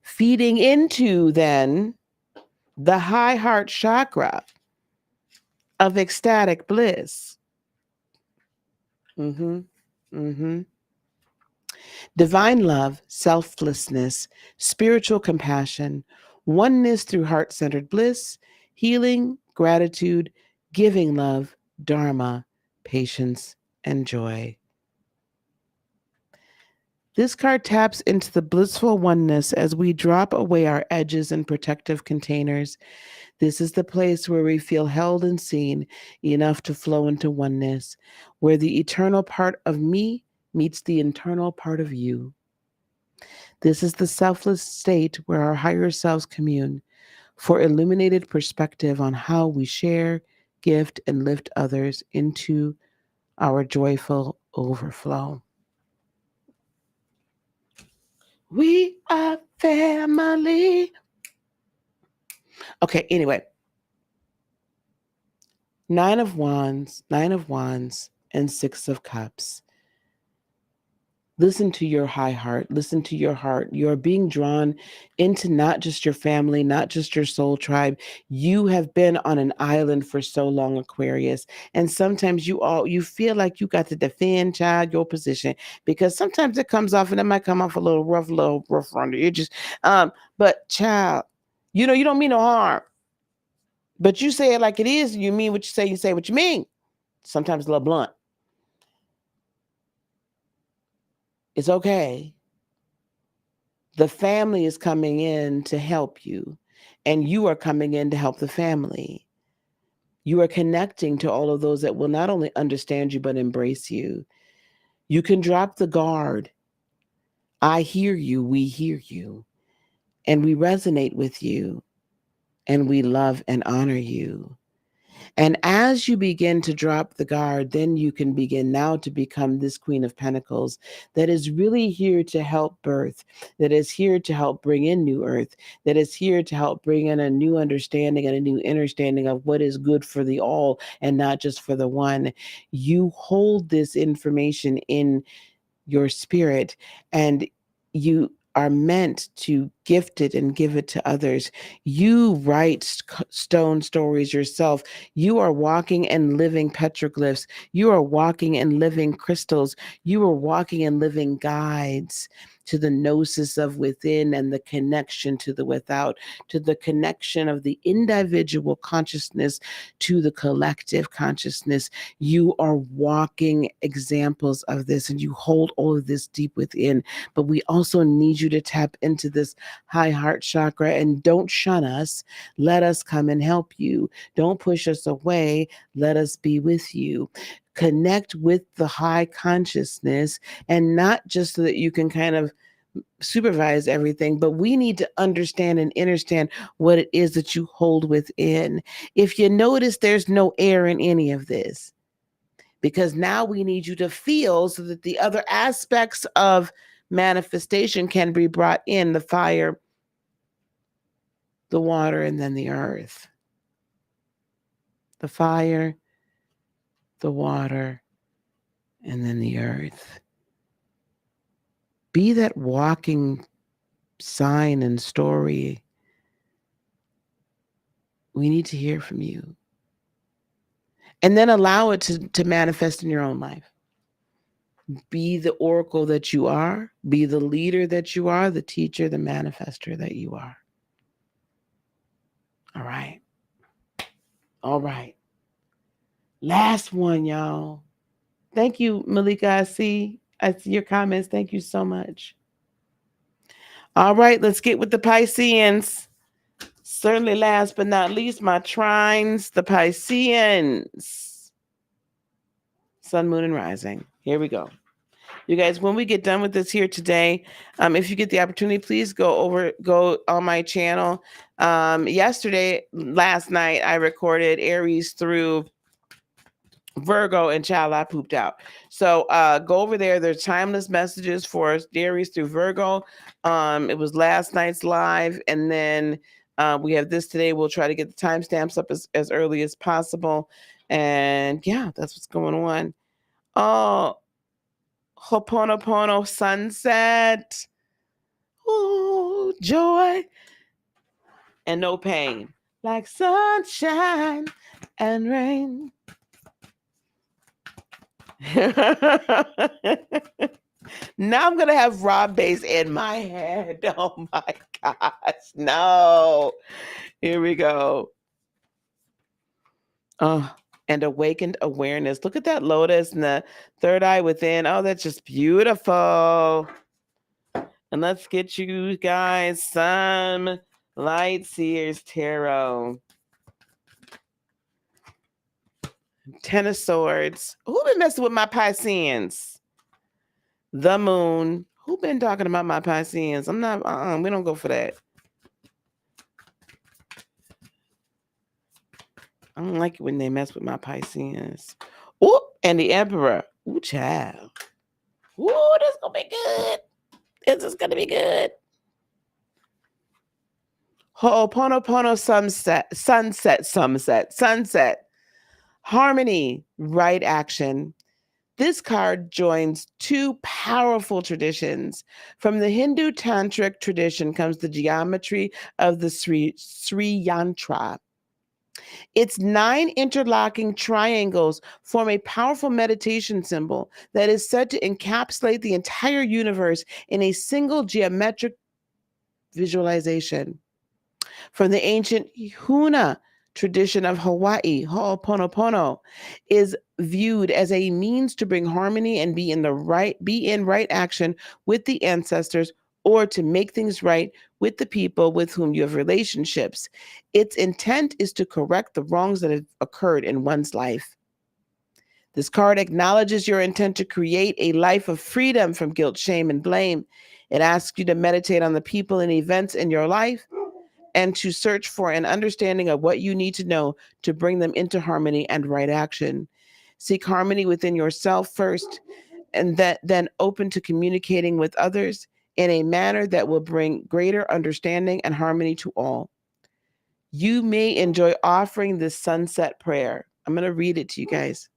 Feeding into, then, the high heart chakra of ecstatic bliss. Divine love, selflessness, spiritual compassion, oneness through heart-centered bliss, healing, gratitude, giving love, dharma, patience, and joy. This card taps into the blissful oneness as we drop away our edges and protective containers. This is the place where we feel held and seen enough to flow into oneness, where the eternal part of me meets the internal part of you. This is the selfless state where our higher selves commune for illuminated perspective on how we share, gift, and lift others into our joyful overflow. We are family. Okay, anyway. 9 of Wands, and 6 of Cups. Listen to your high heart. Listen to your heart. You're being drawn into not just your family, not just your soul tribe. You have been on an island for so long, Aquarius. And sometimes you feel like you got to defend, child, your position, because sometimes it comes off, and it might come off a little rough around the edges. But child, you don't mean no harm. But you say it like it is. You mean what you say what you mean. Sometimes a little blunt. It's okay. The family is coming in to help you, and you are coming in to help the family. You are connecting to all of those that will not only understand you, but embrace you. You can drop the guard I hear you, we hear you, and we resonate with you, and we love and honor you. And as you begin to drop the guard, then you can begin now to become this Queen of Pentacles that is really here to help birth, that is here to help bring in new earth, that is here to help bring in a new understanding and a new understanding of what is good for the all and not just for the one. You hold this information in your spirit, and you are meant to gift it and give it to others. You write stone stories yourself. You are walking and living petroglyphs. You are walking and living crystals. You are walking and living guides to the gnosis of within and the connection to the without, to the connection of the individual consciousness to the collective consciousness. You are walking examples of this, and you hold all of this deep within. But we also need you to tap into this high heart chakra, and don't shun us. Let us come and help you. Don't push us away. Let us be with you. Connect with the high consciousness, and not just so that you can kind of supervise everything, but we need to understand and understand what it is that you hold within. If you notice, there's no air in any of this, because now we need you to feel so that the other aspects of manifestation can be brought in: the fire, the water, and then the earth. The fire, the water, and then the earth. Be that walking sign and story. We need to hear from you. And then allow it to manifest in your own life. Be the oracle that you are. Be the leader that you are, the teacher, the manifester that you are. All right. All right. Last one, y'all. Thank you, Malika. I see your comments. Thank you so much. All right, let's get with the Pisceans. Certainly last but not least, my trines, the Pisceans. Sun, moon, and rising. Here we go. You guys, when we get done with this here today, if you get the opportunity, please go on my channel. Last night, I recorded Aries through Virgo, and child, I pooped out. So go over there. There's timeless messages for Aries through Virgo. It was last night's live, and then we have this today. We'll try to get the timestamps up as early as possible. And yeah, that's what's going on. Oh, Ho'oponopono sunset. Ooh, joy and no pain. Like sunshine and rain. Now I'm going to have Rob bass in my head. Oh my gosh. No. Here we go. Oh, and awakened awareness. Look at that lotus and the third eye within. Oh, that's just beautiful. And let's get you guys some Light Seers Tarot. Ten of Swords. Who been messing with my Pisceans? The Moon. Who been talking about my Pisceans? I'm not, we don't go for that. I don't like it when they mess with my Pisceans. Oh, and the Emperor. Ooh, child. Ooh, this is going to be good. This is going to be good. Ho'oponopono sunset. Harmony, right action. This card joins two powerful traditions. From the Hindu Tantric tradition comes the geometry of the Sri Yantra. Its 9 interlocking triangles form a powerful meditation symbol that is said to encapsulate the entire universe in a single geometric visualization. From the ancient Huna tradition of Hawaii, Ho'oponopono is viewed as a means to bring harmony and be in right action with the ancestors, or to make things right with the people with whom you have relationships. Its intent is to correct the wrongs that have occurred in one's life. This card acknowledges your intent to create a life of freedom from guilt, shame, and blame. It asks you to meditate on the people and events in your life and to search for an understanding of what you need to know to bring them into harmony and right action. Seek harmony within yourself first, and then open to communicating with others in a manner that will bring greater understanding and harmony to all. You may enjoy offering this sunset prayer. I'm going to read it to you guys.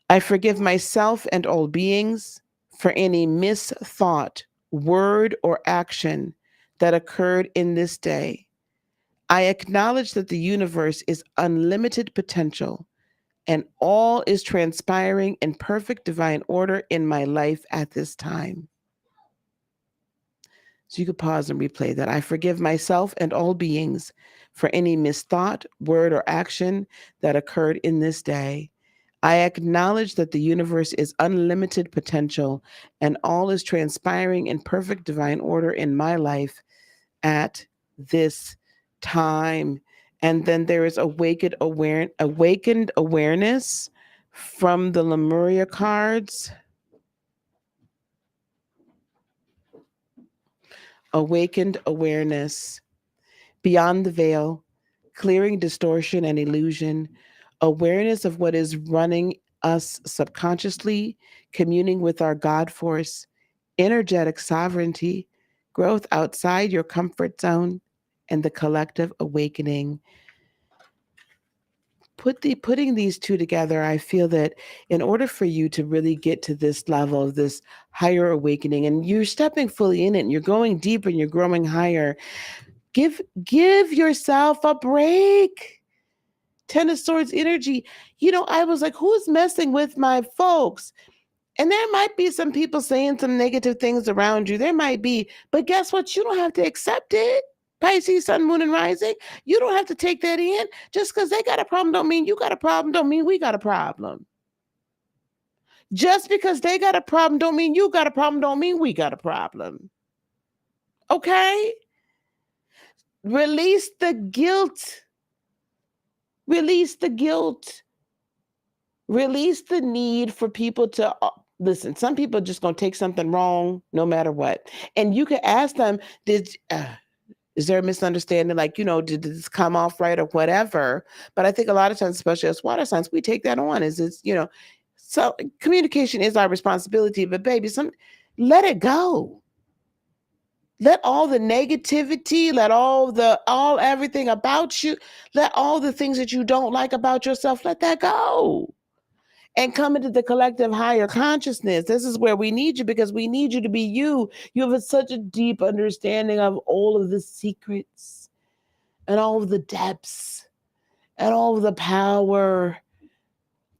I forgive myself and all beings for any misthought, word, or action that occurred in this day. I acknowledge that the universe is unlimited potential and all is transpiring in perfect divine order in my life at this time. So you could pause and replay that. I forgive myself and all beings for any misthought, word, or action that occurred in this day. I acknowledge that the universe is unlimited potential and all is transpiring in perfect divine order in my life at this time. And then there is awakened awareness from the Lemuria cards. Awakened awareness. Beyond the veil, clearing distortion and illusion, awareness of what is running us subconsciously, communing with our God force, energetic sovereignty, growth outside your comfort zone, and the collective awakening. Putting these two together, I feel that in order for you to really get to this level of this higher awakening, and you're stepping fully in it, and you're going deeper, and you're growing higher, give yourself a break. Ten of Swords energy. I was like, who's messing with my folks? And there might be some people saying some negative things around you. There might be, but guess what? You don't have to accept it. Pisces, sun, moon, and rising. You don't have to take that in. Just because they got a problem don't mean you got a problem, don't mean we got a problem. Just because they got a problem don't mean you got a problem, don't mean we got a problem. Okay? Release the guilt. Release the guilt. Release the need for people to listen. Some people are just going to take something wrong no matter what. And you can ask them, is there a misunderstanding? Like, did this come off right or whatever? But I think a lot of times, especially as water signs, we take that on so communication is our responsibility, but baby, let it go. Let all the negativity, let everything about you, let all the things that you don't like about yourself, let that go. And come into the collective higher consciousness. This is where we need you, because we need you to be you. You have such a deep understanding of all of the secrets and all of the depths and all of the power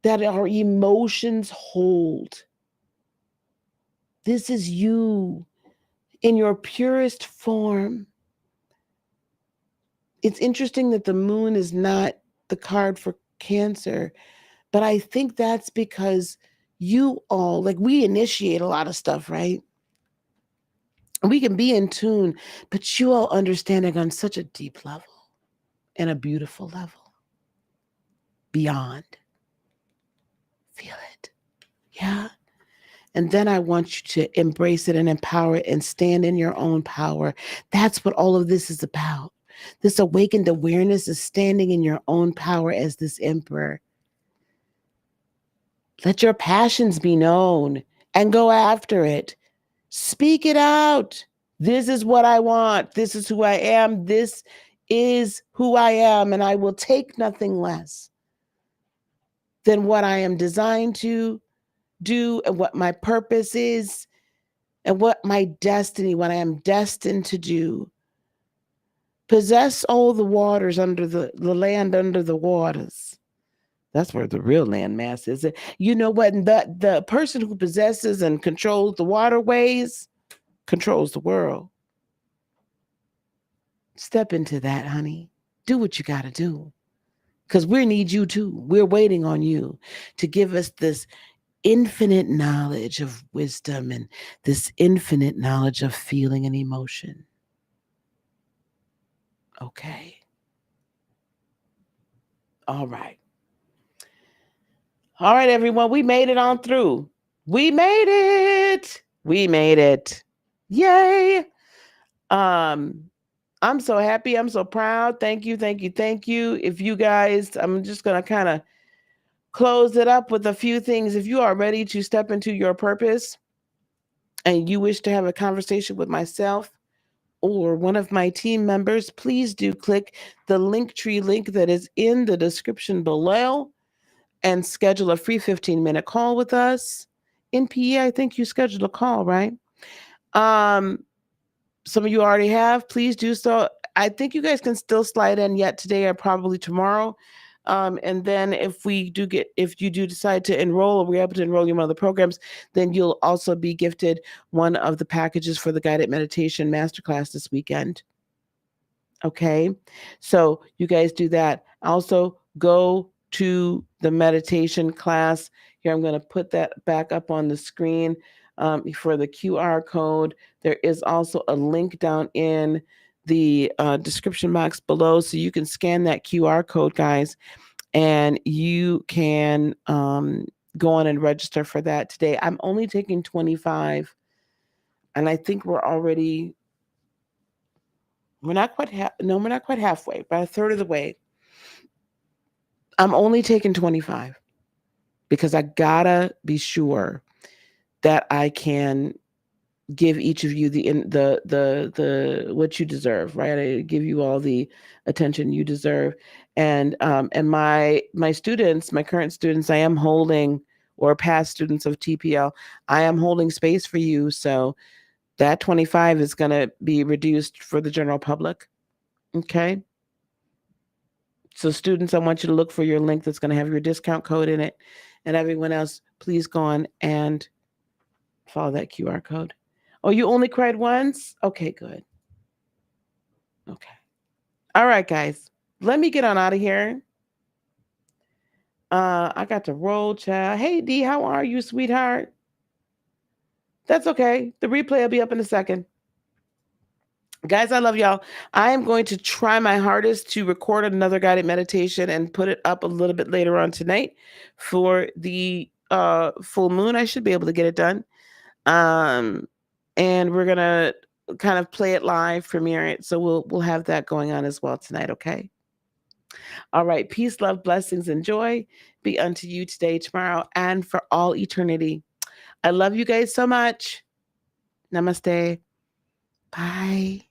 that our emotions hold. This is you in your purest form. It's interesting that the moon is not the card for Cancer, but I think that's because you all, we initiate a lot of stuff, right? We can be in tune, but you all understand it on such a deep level and a beautiful level. Beyond. Feel it. Yeah. And then I want you to embrace it and empower it and stand in your own power. That's what all of this is about. This awakened awareness is standing in your own power as this emperor. Let your passions be known and go after it. Speak it out. This is what I want. This is who I am. This is who I am, and I will take nothing less than what I am designed to do and what my purpose is and what my destiny, what I am destined to do. Possess all the waters under the land under the waters. That's where the real landmass is. You know what? The person who possesses and controls the waterways controls the world. Step into that, honey. Do what you got to do. Because we need you too. We're waiting on you to give us this infinite knowledge of wisdom and this infinite knowledge of feeling and emotion. Okay. All right. All right, everyone. We made it on through. We made it. We made it. Yay! I'm so happy. I'm so proud. Thank you, thank you, thank you. If you guys, I'm just going to kind of close it up with a few things. If you are ready to step into your purpose and you wish to have a conversation with myself or one of my team members, please do click the Linktree link that is in the description below and schedule a free 15-minute call with us. In PE, I think you scheduled a call, right? Some of you already have. Please do so. I think you guys can still slide in yet today or probably tomorrow. And then if you do decide to enroll or we're able to enroll you in one of the programs, then you'll also be gifted one of the packages for the guided meditation masterclass this weekend. Okay. So you guys do that. Also go to the meditation class. Here, I'm going to put that back up on the screen for the QR code. There is also a link down in the description box below. So you can scan that QR code, guys, and you can go on and register for that today. I'm only taking 25. And I think we're not quite halfway, about a third of the way. I'm only taking 25 because I gotta be sure that I can give each of you the what you deserve, right? I give you all the attention you deserve. And my students, my current students, I am holding, or past students of TPL, I am holding space for you. So that 25 is going to be reduced for the general public. Okay. So students, I want you to look for your link that's going to have your discount code in it. And everyone else, please go on and follow that QR code. Oh, you only cried once? Okay, good. Okay. All right, guys. Let me get on out of here. I got to roll, child. Hey, D, how are you, sweetheart? That's okay. The replay will be up in a second. Guys, I love y'all. I am going to try my hardest to record another guided meditation and put it up a little bit later on tonight for the full moon. I should be able to get it done. And we're going to kind of play it live, premiere it. So we'll have that going on as well tonight, okay? All right. Peace, love, blessings, and joy be unto you today, tomorrow, and for all eternity. I love you guys so much. Namaste. Bye.